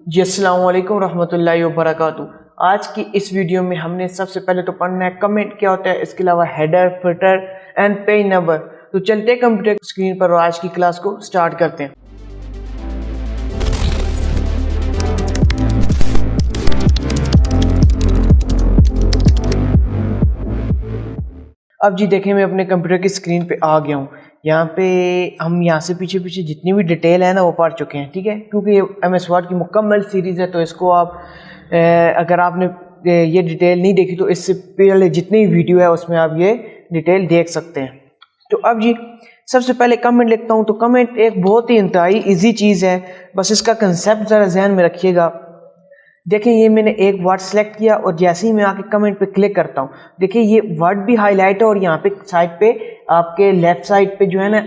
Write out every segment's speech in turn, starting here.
जी अस्सलाम वालेकुम रहमतुल्लाहि व बरकातुहू। आज की इस वीडियो में हमने सबसे पहले तो पढ़ना है कमेंट क्या होता है, इसके अलावा header, footer and page number. तो चलते हैं कंप्यूटर स्क्रीन पर और आज की क्लास को स्टार्ट करते हैं। अब जी देखें, मैं अपने कंप्यूटर की स्क्रीन पे आ गया हूँ। यहाँ पे हम यहाँ से पीछे पीछे जितनी भी डिटेल है ना वो पढ़ चुके हैं, ठीक है। क्योंकि ये MS वर्ड की मुकम्मल सीरीज़ है, तो इसको आप अगर आपने ये डिटेल नहीं देखी तो इससे पहले जितनी वीडियो है उसमें आप ये डिटेल देख सकते हैं। तो अब जी सबसे पहले कमेंट लिखता हूँ। तो कमेंट एक बहुत ही इंतहाई ईजी चीज़ है, बस इसका कंसेप्ट ज़रा जहन में रखिएगा। देखिए ये मैंने एक वर्ड सेलेक्ट किया और जैसे ही मैं आके कमेंट पे क्लिक करता हूँ, देखिए ये वर्ड भी हाईलाइट है और यहाँ पे साइड पे आपके लेफ्ट साइड पे जो है ना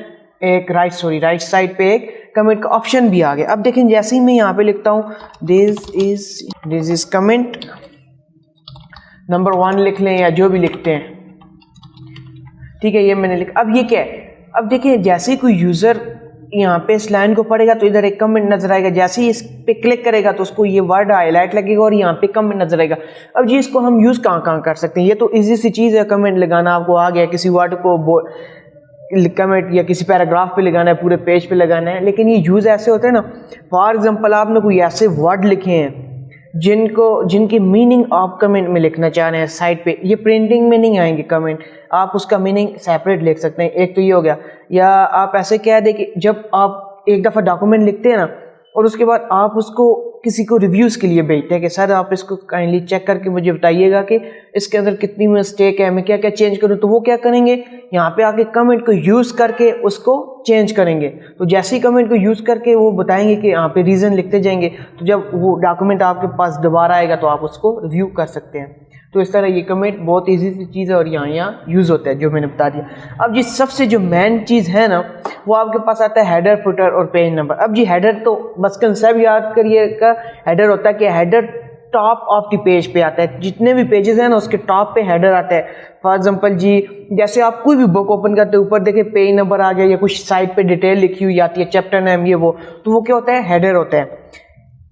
एक राइट साइड पे एक कमेंट का ऑप्शन भी आ गया। अब देखें जैसे ही मैं यहाँ पे लिखता हूँ दिस इज कमेंट नंबर 1 लिख लें या जो भी लिखते हैं, ठीक है। ये मैंने लिखा। अब ये क्या है, अब देखिए जैसे ही कोई यूज़र यहाँ पे इस लाइन को पढ़ेगा तो इधर एक कमेंट नजर आएगा, जैसे ही इस पे क्लिक करेगा तो उसको ये वर्ड हाईलाइट लगेगा और यहाँ पे कमेंट नजर आएगा। अब जी इसको हम यूज़ कहाँ कर सकते हैं, ये तो इजी सी चीज़ है। कमेंट लगाना आपको आ गया, किसी वर्ड को कमेंट या किसी पैराग्राफ पे लगाना है, पूरे पेज पे लगाना है। लेकिन ये यूज़ ऐसे होते हैं ना, फॉर एग्जाम्पल आपने कोई ऐसे वर्ड लिखे हैं जिनकी मीनिंग आप कमेंट में लिखना चाह रहे हैं साइड पे, ये प्रिंटिंग में नहीं आएंगे कमेंट, आप उसका मीनिंग सेपरेट लिख सकते हैं। एक तो ये हो गया, या आप ऐसे कह दें कि जब आप एक दफ़ा डॉक्यूमेंट लिखते हैं ना और उसके बाद आप उसको किसी को रिव्यूज़ के लिए भेजते हैं कि सर आप इसको काइंडली चेक करके मुझे बताइएगा कि इसके अंदर कितनी मिस्टेक है, मैं क्या क्या चेंज करूँ, तो वो क्या करेंगे, यहाँ पे आके कमेंट को यूज़ करके उसको चेंज करेंगे। तो जैसे ही कमेंट को यूज़ करके वो बताएंगे कि यहाँ पे रीज़न लिखते जाएंगे, तो जब वो डॉक्यूमेंट आपके पास दोबारा आएगा तो आप उसको रिव्यू कर सकते हैं। तो इस तरह ये कमेंट बहुत ईजी सी चीज़ है और यहाँ यूज़ होता है जो मैंने बता दिया। अब जी सबसे जो मेन चीज़ है ना वो आपके पास आता है हेडर, फुटर और पेज नंबर। अब जी हेडर तो बस कंसेप्ट याद करिएगा, हेडर होता है कि header top of the page पे आता है, जितने भी पेजेस हैं ना उसके टॉप पे हेडर आता है। फॉर एग्जांपल जी जैसे आप कोई भी बुक ओपन करते हैं, ऊपर देखें पेज नंबर आ गया या कुछ साइड पे डिटेल लिखी हुई आती है, चैप्टर नेम ये वो, तो वो क्या होता है, हेडर होता है।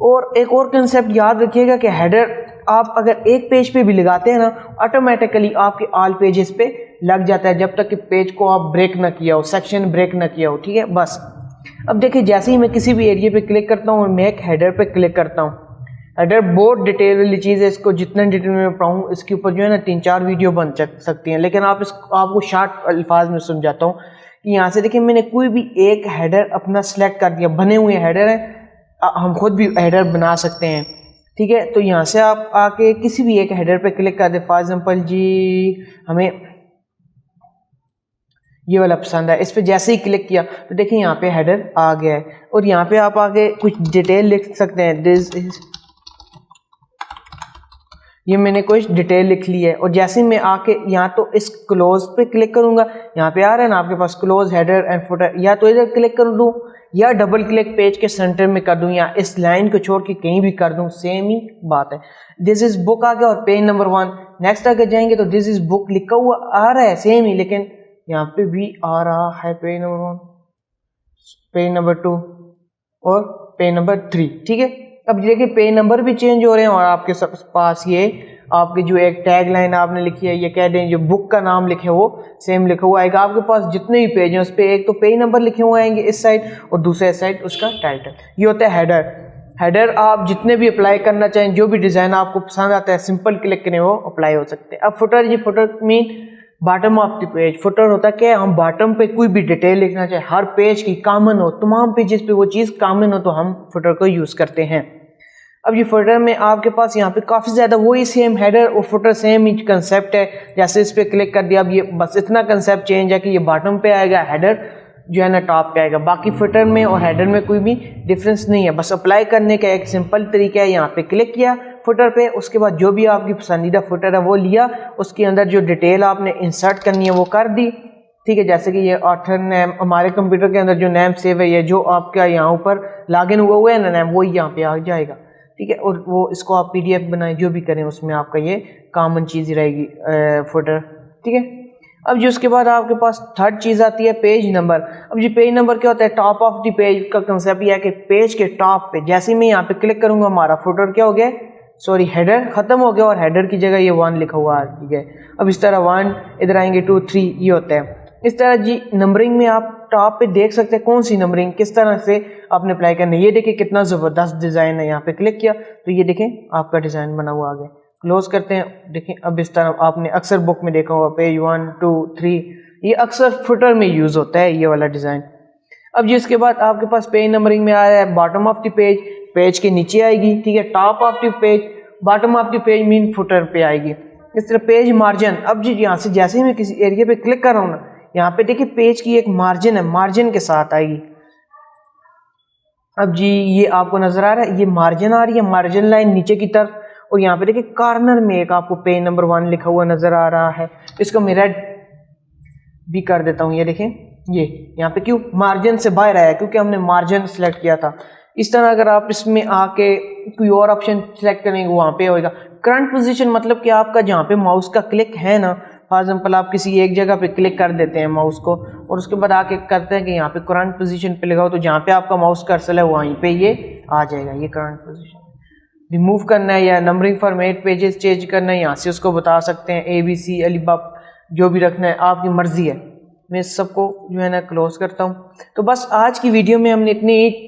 और एक और कंसेप्ट याद रखिएगा कि हेडर आप अगर एक पेज पे भी लगाते हैं ना, ऑटोमेटिकली आपके ऑल पेजेस पे लग जाता है, जब तक कि पेज को आप ब्रेक ना किया हो, सेक्शन ब्रेक ना किया हो, ठीक है। बस अब देखिए जैसे ही मैं किसी भी एरिया पे क्लिक करता हूँ और मैं एक हेडर पे क्लिक करता हूँ, हेडर बहुत डिटेल वाली चीज़ है, इसको जितना डिटेल में पढ़ूँ इसके ऊपर जो है ना 3-4 वीडियो बन सकती हैं। लेकिन आपको शार्ट अल्फाज में समझाता हूँ कि यहाँ से देखिए मैंने कोई भी एक हेडर अपना सेलेक्ट कर दिया, बने हुए हेडर है, हम खुद भी हेडर बना सकते हैं, ठीक है। तो यहाँ से आप आके किसी भी एक हेडर पे क्लिक कर दे। फॉर एग्जांपल जी हमें ये वाला पसंद है, इस पे जैसे ही क्लिक किया तो देखिए यहाँ पे हेडर आ गया है और यहाँ पे आप आगे कुछ डिटेल लिख सकते हैं। दिस इज, ये मैंने कुछ डिटेल लिख ली है और जैसे ही मैं आके यहाँ तो इस क्लोज पे क्लिक करूँगा, यहाँ पे आ रहा है ना आपके पास क्लोज हेडर एंड फुटर, या तो इधर क्लिक कर दूँ या डबल क्लिक पेज के सेंटर में कर दूं या इस लाइन को छोड़ के कहीं भी कर दूं, सेम ही बात है। दिस इज बुक आ गया और पेज नंबर 1। नेक्स्ट आगे जाएंगे तो दिस इज बुक लिखा हुआ आ रहा है सेम ही, लेकिन यहाँ पे भी आ रहा है पेज नंबर 1, पेज नंबर 2 और पेज नंबर 3, ठीक है। अब देखिए पेज नंबर भी चेंज हो रहे हैं और आपके पास ये आपकी जो एक टैग लाइन आपने लिखी है, ये कह दें जो बुक का नाम लिखे वो सेम लिखा हुआ आएगा। आपके पास जितने भी पेज हैं उस पर एक तो पेज नंबर लिखे हुए आएंगे इस साइड और दूसरे साइड उसका टाइटल। ये होता है हेडर। हेडर आप जितने भी अप्लाई करना चाहें, जो भी डिज़ाइन आपको पसंद आता है, सिंपल क्लिक करें वो अप्लाई हो सकते हैं। अब फुटर, ये footer mean bottom of the page. Footer होता है कि हम बॉटम पे कोई भी डिटेल लिखना चाहें, हर पेज की कॉमन हो, तमाम पेजेस पे वो चीज़ कॉमन हो, तो हम फुटर को यूज़ करते हैं। अब ये फुटर में आपके पास यहाँ पे काफ़ी ज़्यादा वही सेम हेडर और फुटर सेम ही कंसेप्ट है। जैसे इस पर क्लिक कर दिया, अब ये बस इतना कंसेप्ट चेंज है कि ये बॉटम पे आएगा, हेडर जो है ना टॉप पे आएगा। बाकी फुटर में और हेडर में कोई भी डिफरेंस नहीं है। बस अप्लाई करने का एक सिंपल तरीका है, यहाँ पे क्लिक किया फुटर पे, उसके बाद जो भी आपकी पसंदीदा फुटर है वो लिया, उसके अंदर जो डिटेल आपने इंसर्ट करनी है वो कर दी, ठीक है। जैसे कि ये ऑथर नेम, हमारे कंप्यूटर के अंदर जो नेम सेव है, ये जो आपका यहाँ ऊपर लॉगिन हुआ है ना नेम, वो यहाँ पे आ जाएगा, ठीक है। और वो इसको आप PDF बनाएं, जो भी करें उसमें आपका ये कॉमन चीज़ रहेगी फुटर, ठीक है। अब जी उसके बाद आपके पास थर्ड चीज़ आती है पेज नंबर। अब जी पेज नंबर क्या होता है, टॉप ऑफ द पेज का कंसेप्ट यह है कि पेज के टॉप पे जैसे ही मैं यहाँ पे क्लिक करूँगा हमारा फुटर क्या हो गया, सॉरी हेडर ख़त्म हो गया और हेडर की जगह ये 1 लिखा हुआ ठीक है। अब इस तरह 1 इधर आएंगे 2 3 ये होता है। इस तरह जी नंबरिंग में आप टॉप पे देख सकते हैं कौन सी नंबरिंग किस तरह से आपने अप्लाई करना है। ये देखिए कितना ज़बरदस्त डिज़ाइन है, यहाँ पे क्लिक किया तो ये देखें आपका डिज़ाइन बना हुआ आ गया। क्लोज करते हैं, देखें अब इस तरह आपने अक्सर बुक में देखा होगा पेज 1 2 3, ये अक्सर फुटर में यूज़ होता है ये वाला डिज़ाइन। अब जी इसके बाद आपके पास पेज नंबरिंग में आ रहा है bottom of the page, page के नीचे आएगी ठीक है। Top of the page, bottom of the page mean footer पे आएगी। इस तरह पेज मार्जिन, अब जी यहाँ से जैसे ही मैं किसी एरिया पे क्लिक कर रहा हूँ ना, यहाँ पे देखिए पेज की एक मार्जिन है, मार्जिन के साथ आएगी। अब जी ये आपको नजर आ रहा है, ये मार्जिन आ रही है, मार्जिन लाइन नीचे की तरफ, और यहाँ पे देखिए कॉर्नर में एक आपको पेज नंबर 1 लिखा हुआ नजर आ रहा है। इसको मैं रेड भी कर देता हूँ, ये देखें ये यहाँ पे क्यों मार्जिन से बाहर आया, क्योंकि हमने मार्जिन सेलेक्ट किया था। इस तरह अगर आप इसमें आके कोई और ऑप्शन सेलेक्ट करेंगे वहाँ पे होगा करंट पोजीशन, मतलब कि आपका जहाँ पे माउस का क्लिक है ना, फॉर एग्जाम्पल आप किसी एक जगह पे क्लिक कर देते हैं माउस को और उसके बाद आके करते हैं कि यहाँ पे करंट पोजीशन पे लगाओ, तो जहाँ पे आपका माउस कर्सर है वहीं पे ये आ जाएगा, ये करंट पोजीशन। रिमूव करना है या नंबरिंग फॉर्मेट पेजेस चेंज करना है, यहाँ से उसको बता सकते हैं, ABC अलीबाब जो भी रखना है आपकी मर्जी है। मैं सबको जो है ना क्लोज करता हूँ। तो बस आज की वीडियो में हमने इतनी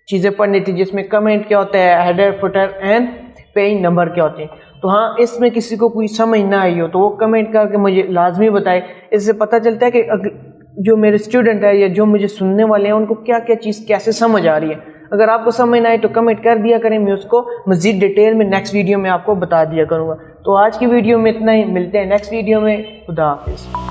चीज़ें पढ़नी थी, जिसमें कमेंट क्या होता है, header footer and page number क्या होते हैं। तो हाँ, इसमें किसी को कोई समझ ना आई हो तो वो कमेंट करके मुझे लाजमी बताए, इससे पता चलता है कि जो मेरे स्टूडेंट है या जो मुझे सुनने वाले हैं उनको क्या क्या चीज़ कैसे समझ आ रही है। अगर आपको समझ ना आए तो कमेंट कर दिया करें, मैं उसको मज़ीद डिटेल में नेक्स्ट वीडियो में आपको बता दिया करूँगा। तो आज की वीडियो में इतना ही, मिलते हैं नेक्स्ट वीडियो में। खुदा हाफिज़।